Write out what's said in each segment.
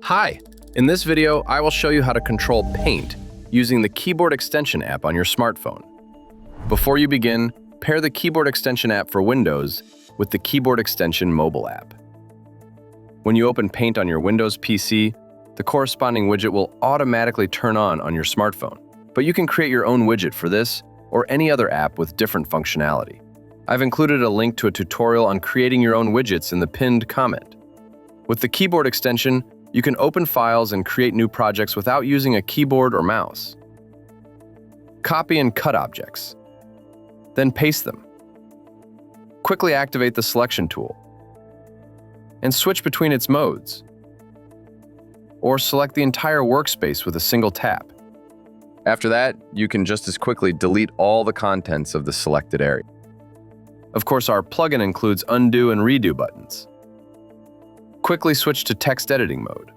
Hi! In this video, I will show you how to control Paint using the Keyboard Extension app on your smartphone. Before you begin, pair the Keyboard Extension app for Windows with the Keyboard Extension mobile app. When you open Paint on your Windows PC, the corresponding widget will automatically turn on your smartphone. But you can create your own widget for this or any other app with different functionality. I've included a link to a tutorial on creating your own widgets in the pinned comment. With the Keyboard Extension, you can open files and create new projects without using a keyboard or mouse. Copy and cut objects. Then paste them. Quickly activate the selection tool and switch between its modes. Or select the entire workspace with a single tap. After that, you can just as quickly delete all the contents of the selected area. Of course, our plugin includes undo and redo buttons. Quickly switch to text editing mode.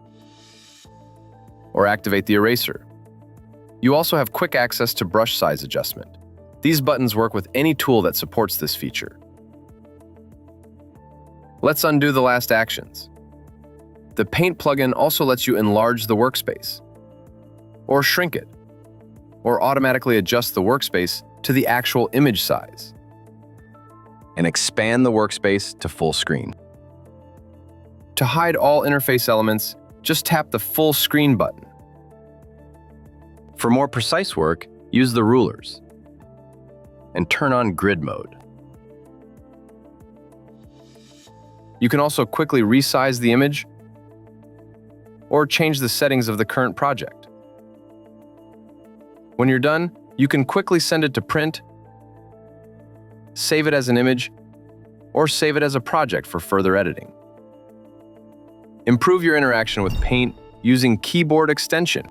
Or activate the eraser. You also have quick access to brush size adjustment. These buttons work with any tool that supports this feature. Let's undo the last actions. The Paint plugin also lets you enlarge the workspace, or shrink it, or automatically adjust the workspace to the actual image size, and expand the workspace to full screen. To hide all interface elements, just tap the full screen button. For more precise work, use the rulers and turn on grid mode. You can also quickly resize the image or change the settings of the current project. When you're done, you can quickly send it to print, save it as an image, or save it as a project for further editing. Improve your interaction with Paint using Keyboard Extension.